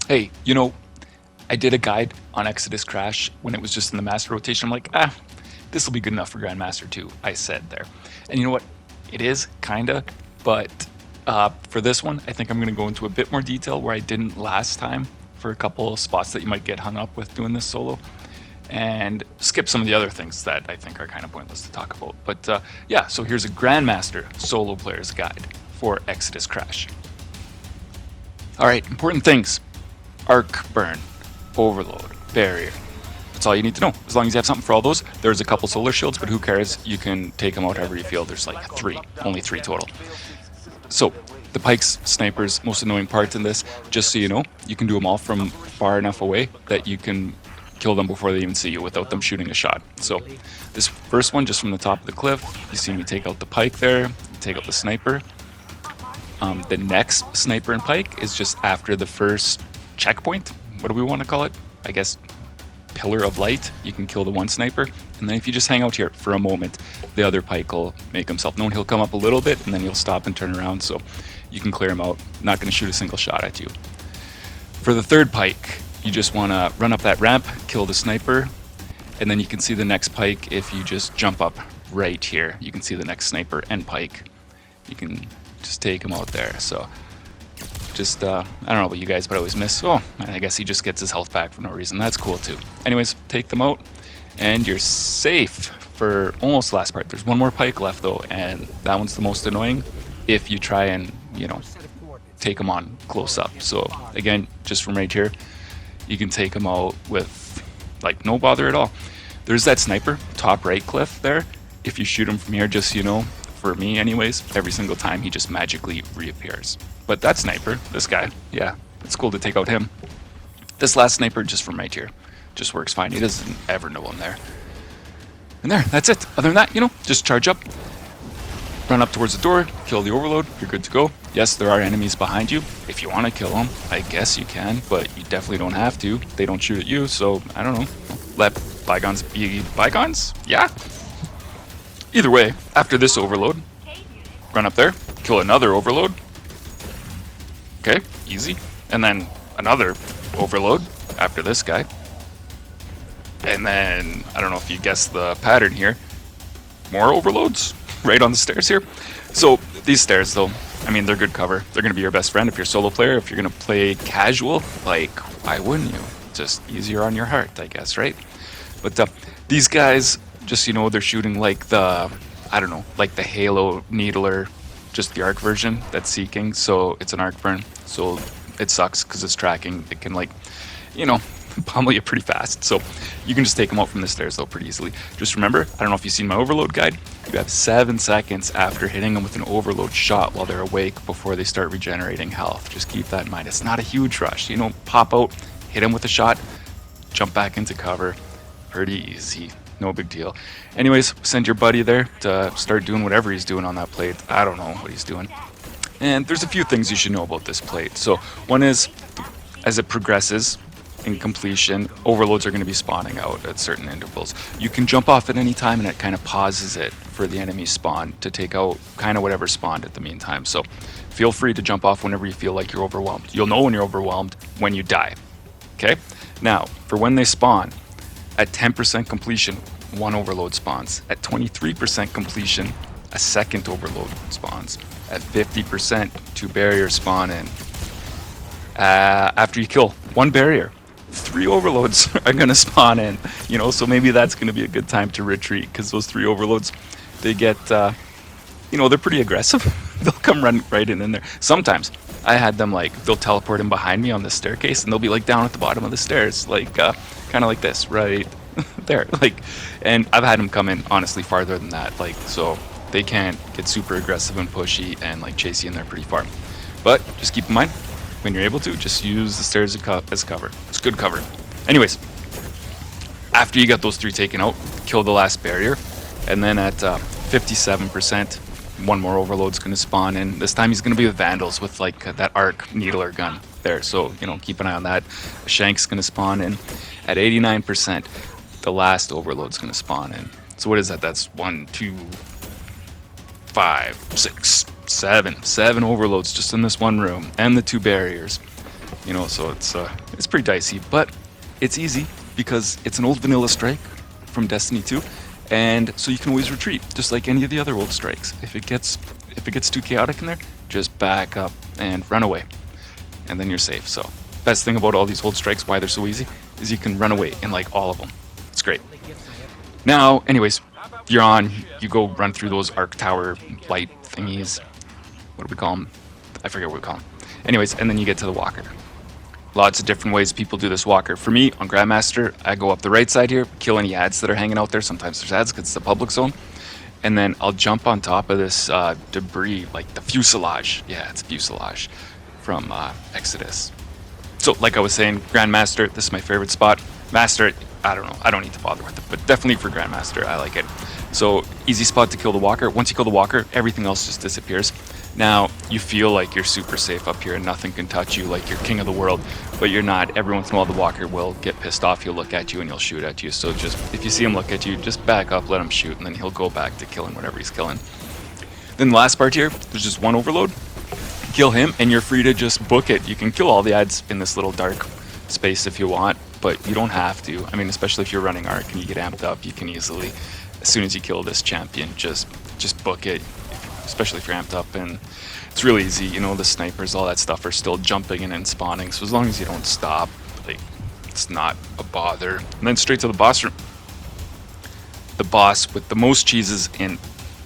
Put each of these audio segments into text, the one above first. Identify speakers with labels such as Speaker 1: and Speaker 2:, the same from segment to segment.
Speaker 1: Hey, I did a guide on Exodus Crash when it was just in the Master rotation. I'm like, this will be good enough for Grandmaster 2, I said there. And you know what? It is, kinda, but for this one, I think I'm going to go into a bit more detail where I didn't last time for a couple of spots that you might get hung up with doing this solo, and skip some of the other things that I think are kind of pointless to talk about. But yeah, so here's a Grandmaster solo player's guide for Exodus Crash. Alright, important things. Arc burn, overload, barrier. That's all you need to know. As long as you have something for all those. There's a couple solar shields, but who cares? You can take them out however you feel. There's like only three total. So, the Pikes, Snipers, most annoying part in this, just so you know, you can do them all from far enough away that you can kill them before they even see you without them shooting a shot. So, this first one, just from the top of the cliff, you see me take out the Pike there, take out the Sniper. The next Sniper and Pike is just after the first checkpoint. What do we want to call it? I guess pillar of light. You can kill the one Sniper, and then if you just hang out here for a moment, the other Pike will make himself known. He'll come up a little bit, and then he'll stop and turn around, so you can clear him out. Not going to shoot a single shot at you. For the third Pike, you just want to run up that ramp, kill the Sniper, and then you can see the next Pike if you just jump up right here. You can see the next Sniper and Pike. You can just take him out there. So just I don't know about you guys, but I always miss. Oh, I guess he just gets his health back for no reason. That's cool too. Anyways, take them out and you're safe for almost the last part. There's one more Pike left though, and that one's the most annoying if you try and take them on close up. So again, just from right here, you can take them out with like no bother at all. There's that Sniper top right cliff there. If you shoot him from here, just so you know, for me anyways, every single time he just magically reappears. But that Sniper, this guy, yeah, it's cool to take out him. This last Sniper, just from right here, just works fine. He doesn't ever know I'm there. And there, that's it. Other than that, just charge up, run up towards the door, kill the Overload, you're good to go. Yes, there are enemies behind you. If you want to kill them, I guess you can, but you definitely don't have to. They don't shoot at you, so I don't know. Let bygones be bygones? Yeah. Either way, after this Overload, run up there, kill another Overload. Okay, easy. And then another Overload after this guy. And then, I don't know if you guessed the pattern here, more Overloads right on the stairs here. So these stairs though, I mean, they're good cover. They're going to be your best friend if you're a solo player. If you're going to play casual, like, why wouldn't you? Just easier on your heart, I guess, right? But these guys, just they're shooting like the, I don't know, like the Halo Needler, just the arc version that's seeking. So it's an arc burn. So it sucks because it's tracking. It can pummel you pretty fast. So you can just take them out from the stairs though pretty easily. Just remember, I don't know if you've seen my Overload guide, you have 7 seconds after hitting them with an Overload shot while they're awake before they start regenerating health. Just keep that in mind. It's not a huge rush. Pop out, hit them with a shot, jump back into cover. Pretty easy. No big deal. Anyways, send your buddy there to start doing whatever he's doing on that plate. I don't know what he's doing. And there's a few things you should know about this plate. So one is, as it progresses in completion, Overloads are going to be spawning out at certain intervals. You can jump off at any time and it kind of pauses it for the enemy spawn to take out kind of whatever spawned at the meantime. So feel free to jump off whenever you feel like you're overwhelmed. You'll know when you're overwhelmed when you die. Okay? Now, for when they spawn, at 10% completion, one Overload spawns. At 23% completion, a second Overload spawns. At 50%, 2 barriers spawn in. After you kill one barrier, 3 Overloads are going to spawn in. So maybe that's going to be a good time to retreat, because those 3 Overloads, they get, they're pretty aggressive. They'll come run right in there. Sometimes I had them they'll teleport in behind me on the staircase, and they'll be down at the bottom of the stairs, kind of like this, right there. And I've had them come in honestly farther than that, so they can't get super aggressive and pushy and chase you in there pretty far. But just keep in mind, when you're able to, just use the stairs as cover. It's good cover. Anyways, after you got those 3 taken out, kill the last barrier, and then at 57%, one more Overload's going to spawn in. This time he's going to be with Vandals with that arc needler gun there. So keep an eye on that. Shank's going to spawn in at 89%. The last Overload's going to spawn in. So what is that? That's 1, 2, 5, 6, 7 Overloads just in this one room, and the 2 barriers. you know, so it's pretty dicey, but it's easy because it's an old vanilla strike from Destiny 2, and so you can always retreat, just like any of the other old strikes. If it gets too chaotic in there, just back up and run away, and then you're safe. So best thing about all these old strikes, why they're so easy, is you can run away in like all of them. It's great. Now, anyways, you're on. You go run through those arc tower light thingies. What do we call them? I forget what we call them. Anyways, and then you get to the walker. Lots of different ways people do this walker. For me, on Grandmaster, I go up the right side here, kill any ads that are hanging out there. Sometimes there's ads because it's the public zone. And then I'll jump on top of this debris, like the fuselage. Yeah, it's fuselage from Exodus. So, like I was saying, Grandmaster, this is my favorite spot. Master, I don't know. I don't need to bother with it, but definitely for Grandmaster, I like it. So, easy spot to kill the walker. Once you kill the walker, everything else just disappears. Now, you feel like you're super safe up here and nothing can touch you, like you're king of the world, but you're not. Every once in a while, the walker will get pissed off. He'll look at you and he'll shoot at you. So just, if you see him look at you, just back up, let him shoot, and then he'll go back to killing whatever he's killing. Then the last part here, there's just one overload. Kill him, and you're free to just book it. You can kill all the ads in this little dark space if you want, but you don't have to. I mean, especially if you're running Arc and you get amped up, you can easily, as soon as you kill this champion, just book it. Especially if you're amped up, and it's really easy. You know, the snipers, all that stuff are still jumping in and spawning, so as long as you don't stop, like, it's not a bother. And then straight to the boss room. The boss with the most cheeses in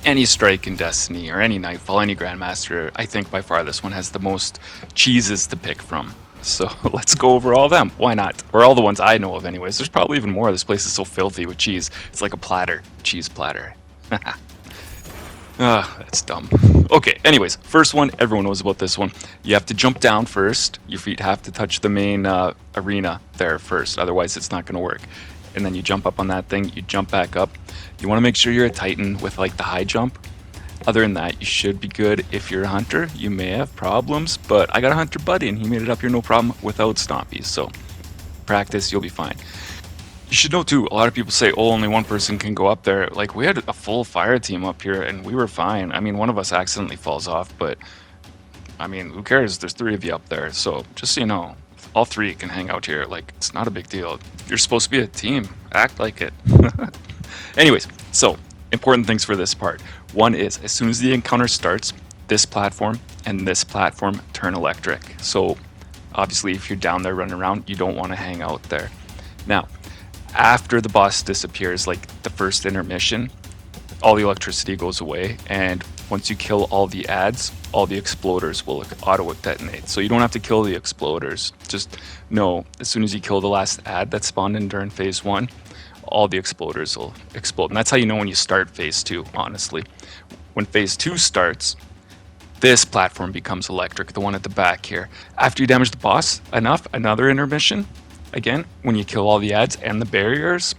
Speaker 1: any strike in Destiny, or any Nightfall, any Grandmaster. I think by far this one has the most cheeses to pick from. So let's go over all of them. Why not? Or all the ones I know of anyways. There's probably even more. This place is so filthy with cheese. It's like a platter. Cheese platter. That's dumb. Okay, anyways, first one, everyone knows about this one. You have to jump down first. Your feet have to touch the main arena there first, otherwise it's not going to work. And then you jump up on that thing, you jump back up. You want to make sure you're a Titan with like the high jump. Other than that, you should be good. If you're a hunter, you may have problems, but I got a hunter buddy and he made it up here no problem without stompies. So practice, you'll be fine. You should know too, a lot of people say, oh, only one person can go up there. Like, we had a full fire team up here and we were fine. I mean, one of us accidentally falls off, but I mean, who cares? There's 3 of you up there. So just so you know, all 3 can hang out here. Like, it's not a big deal. You're supposed to be a team. Act like it. Anyways, so important things for this part. One is, as soon as the encounter starts, this platform and this platform turn electric. So obviously, if you're down there running around, you don't want to hang out there. Now, after the boss disappears, like the first intermission, all the electricity goes away, and once you kill all the ads, all the exploders will auto detonate. So you don't have to kill the exploders. Just know, as soon as you kill the last ad that spawned in during phase 1, all the exploders will explode. And that's how you know when you start phase 2, honestly. When phase 2 starts, this platform becomes electric, the one at the back here. After you damage the boss enough, another intermission. Again, when you kill all the ads and the barriers,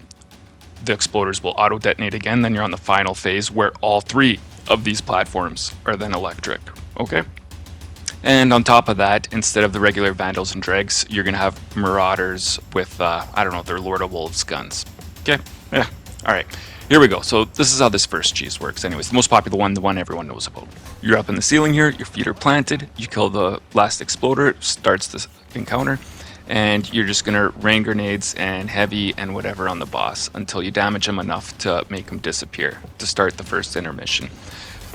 Speaker 1: the exploders will auto-detonate again. Then you're on the final phase where all 3 of these platforms are then electric. Okay? And on top of that, instead of the regular Vandals and Dregs, you're going to have Marauders with, I don't know, their Lord of Wolves guns. Okay? Yeah. Alright. Here we go. So this is how this first cheese works. Anyways, the most popular one, the one everyone knows about. You're up in the ceiling here, your feet are planted, you kill the last exploder, starts the encounter, and you're just gonna rain grenades and heavy and whatever on the boss until you damage him enough to make him disappear to start the first intermission.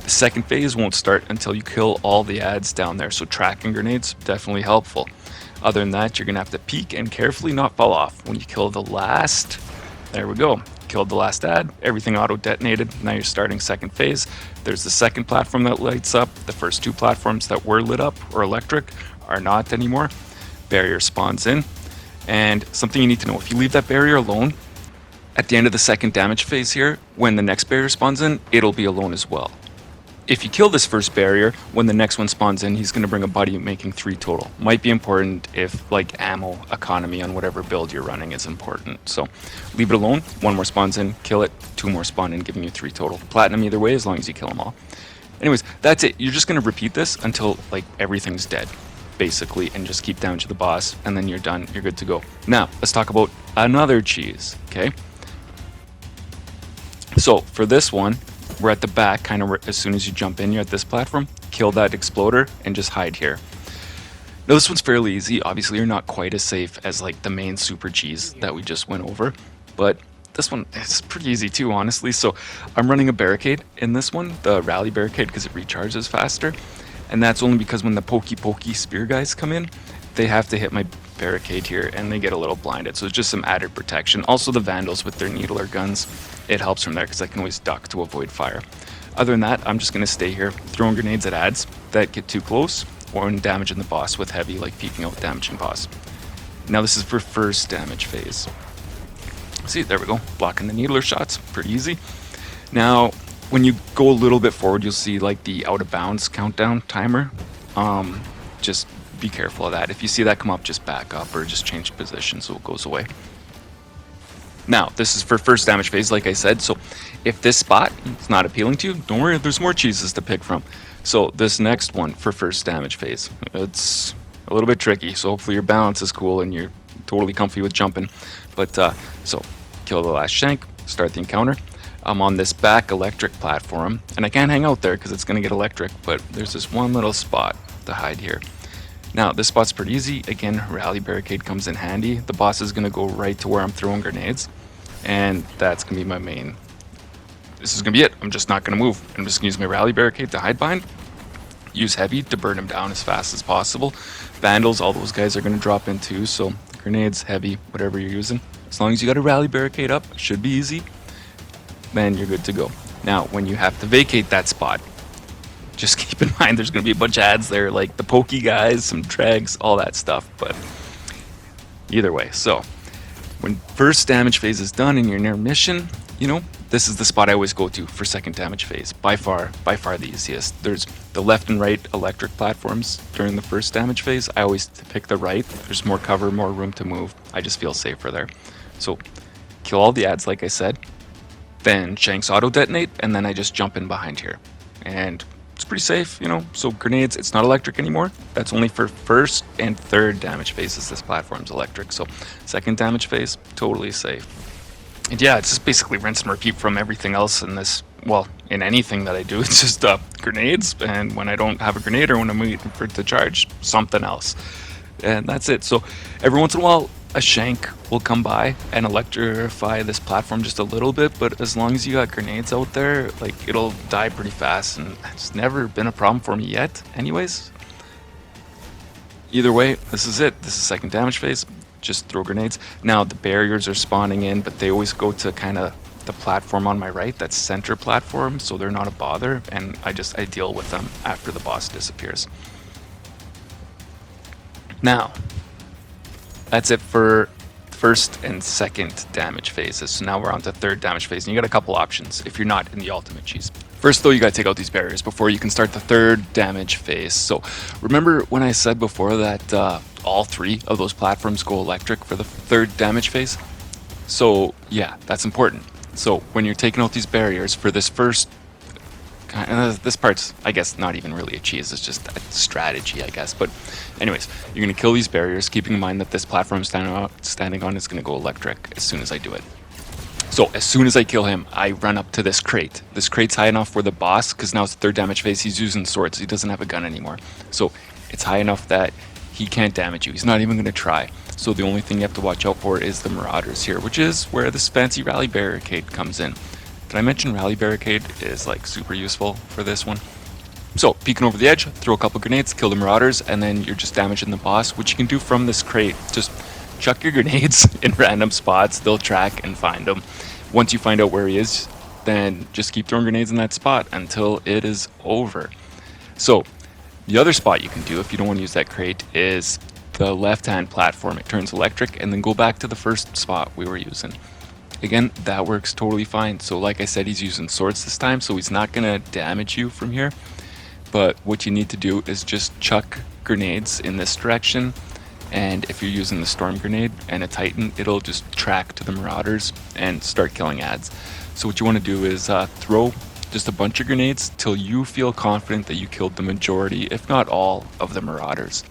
Speaker 1: The second phase won't start until you kill all the ads down there, so tracking grenades, definitely helpful. Other than that, you're gonna have to peek and carefully not fall off. When you kill the last, there we go, killed the last ad, everything auto-detonated, now you're starting second phase. There's the second platform that lights up, the first 2 platforms that were lit up or electric are not anymore. Barrier spawns in, and something you need to know, if you leave that barrier alone at the end of the second damage phase here, when the next barrier spawns in, it'll be alone as well. If you kill this first barrier, when the next one spawns in, he's going to bring a buddy, making 3 total. Might be important if like ammo economy on whatever build you're running is important. So leave it alone, 1 more spawns in, kill it, 2 more spawn in, giving you 3 total. Platinum either way, as long as you kill them all. Anyways, that's it. You're just going to repeat this until like everything's dead, basically, and just keep down to the boss, and then you're done. You're good to go. Now, let's talk about another cheese, okay? So for this one, we're at the back, kind of as soon as you jump in, you're at this platform, kill that exploder, and just hide here. Now this one's fairly easy. Obviously you're not quite as safe as like the main super cheese that we just went over, but this one is pretty easy too, honestly. So I'm running a barricade in this one, the rally barricade, because it recharges faster. And that's only because when the pokey spear guys come in, they have to hit my barricade here and they get a little blinded. So it's just some added protection. Also the vandals with their needler guns, it helps from there because I can always duck to avoid fire. Other than that, I'm just going to stay here throwing grenades at ads that get too close or damaging the boss with heavy, like peeking out damaging boss. Now this is for first damage phase. See, there we go, blocking the needler shots, pretty easy. Now, when you go a little bit forward, you'll see like the out of bounds countdown timer. Just be careful of that. If you see that come up, just back up or just change position so it goes away. Now, this is for first damage phase, like I said, so if this spot is not appealing to you, don't worry, there's more cheeses to pick from. So this next one for first damage phase, it's a little bit tricky, so hopefully your balance is cool and you're totally comfy with jumping. But so kill the last shank, start the encounter. I'm on this back electric platform, and I can't hang out there because it's going to get electric, but there's this one little spot to hide here. Now, this spot's pretty easy. Again, rally barricade comes in handy. The boss is going to go right to where I'm throwing grenades, and that's going to be my main. This is going to be it. I'm just not going to move. I'm just going to use my rally barricade to hide behind. Use heavy to burn him down as fast as possible. Vandals, all those guys are going to drop in too, so grenades, heavy, whatever you're using. As long as you got a rally barricade up, it should be easy. Then you're good to go. Now, when you have to vacate that spot, just keep in mind there's going to be a bunch of ads there, like the pokey guys, some dregs, all that stuff. But either way, so when first damage phase is done and you're near mission, you know, this is the spot I always go to for second damage phase. By far the easiest. There's the left and right electric platforms during the first damage phase. I always pick the right. There's more cover, more room to move. I just feel safer there. So kill all the ads, like I said. Then Shanks auto detonate, and then I just jump in behind here. And it's pretty safe, you know. So grenades, it's not electric anymore. That's only for first and third damage phases. This platform's electric. So second damage phase, totally safe. And yeah, it's just basically rinse and repeat from everything else in this, well, in anything that I do. It's just grenades, and when I don't have a grenade or when I'm waiting for it to charge, something else. And that's it. So every once in a while, a shank will come by and electrify this platform just a little bit, but as long as you got grenades out there, like, it'll die pretty fast, and it's never been a problem for me yet anyways. Either way, this is it. This is second damage phase. Just throw grenades. Now the barriers are spawning in, but they always go to kind of the platform on my right, that's center platform, so they're not a bother, and I deal with them after the boss disappears. Now, that's it for first and second damage phases. So now we're on to third damage phase, and you got a couple options if you're not in the ultimate cheese. First though, you gotta take out these barriers before you can start the third damage phase. So remember when I said before that all three of those platforms go electric for the third damage phase? So yeah, that's important. So when you're taking out these barriers for this first, this part's, I guess, not even really a cheese, it's just a strategy, I guess. But anyways, you're going to kill these barriers, keeping in mind that this platform I'm standing on is going to go electric as soon as I do it. So as soon as I kill him, I run up to this crate. This crate's high enough for the boss, because now it's the third damage phase, he's using swords, he doesn't have a gun anymore. So it's high enough that he can't damage you, he's not even going to try. So the only thing you have to watch out for is the marauders here, which is where this fancy rally barricade comes in. Did I mention rally barricade is like super useful for this one? So peeking over the edge, throw a couple grenades, kill the marauders, and then you're just damaging the boss, which you can do from this crate. Just chuck your grenades in random spots, they'll track and find him. Once you find out where he is, then just keep throwing grenades in that spot until it is over. So the other spot you can do if you don't want to use that crate is the left hand platform. It turns electric, and then go back to the first spot we were using. Again, that works totally fine. So like I said, he's using swords this time, so he's not going to damage you from here. But what you need to do is just chuck grenades in this direction, and if you're using the storm grenade and a titan, it'll just track to the marauders and start killing ads. So what you want to do is throw just a bunch of grenades till you feel confident that you killed the majority, if not all, of the marauders.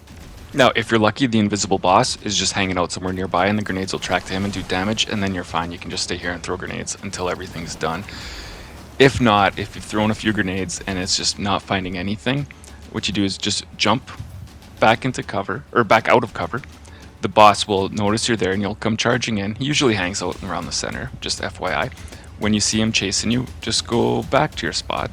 Speaker 1: Now, if you're lucky, the invisible boss is just hanging out somewhere nearby, and the grenades will track to him and do damage, and then you're fine. You can just stay here and throw grenades until everything's done. If not, if you've thrown a few grenades and it's just not finding anything, what you do is just jump back into cover, or back out of cover. The boss will notice you're there and you'll come charging in. He usually hangs out around the center, just FYI. When you see him chasing you, just go back to your spot.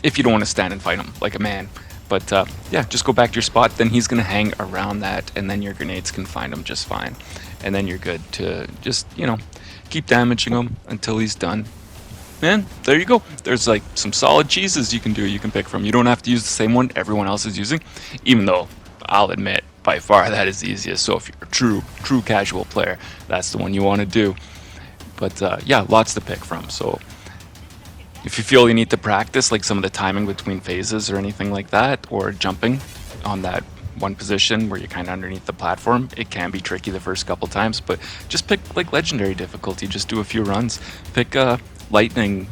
Speaker 1: If you don't want to stand and fight him like a man. But yeah, just go back to your spot. Then he's going to hang around that, and then your grenades can find him just fine. And then you're good to just, you know, keep damaging him until he's done. And there you go. There's like some solid cheeses you can do, you can pick from. You don't have to use the same one everyone else is using, even though I'll admit, by far that is the easiest. So if you're a true casual player, that's the one you want to do. But yeah, lots to pick from. So if you feel you need to practice like some of the timing between phases or anything like that, or jumping on that one position where you're kind of underneath the platform, it can be tricky the first couple times, but just pick like legendary difficulty. Just do a few runs. Pick lightning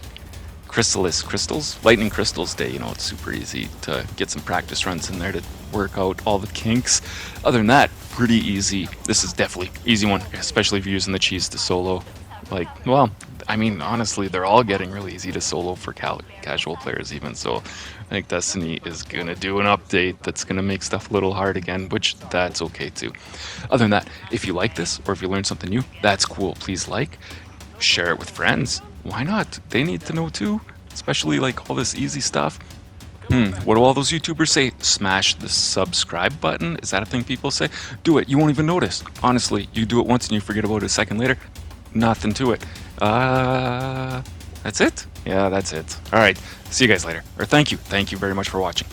Speaker 1: crystals day. You know, it's super easy to get some practice runs in there to work out all the kinks. Other than that, pretty easy. This is definitely easy one, especially if you're using the cheese to solo. Like, well, I mean, honestly, they're all getting really easy to solo for casual players even, so I think Destiny is going to do an update that's going to make stuff a little hard again, which that's okay too. Other than that, if you like this, or if you learned something new, that's cool. Please like, share it with friends. Why not? They need to know too, especially like all this easy stuff. What do all those YouTubers say? Smash the subscribe button? Is that a thing people say? Do it. You won't even notice. Honestly, you do it once and you forget about it a second later. Nothing to it. That's it? Yeah, that's it. All right. See you guys later. Or thank you. Thank you very much for watching.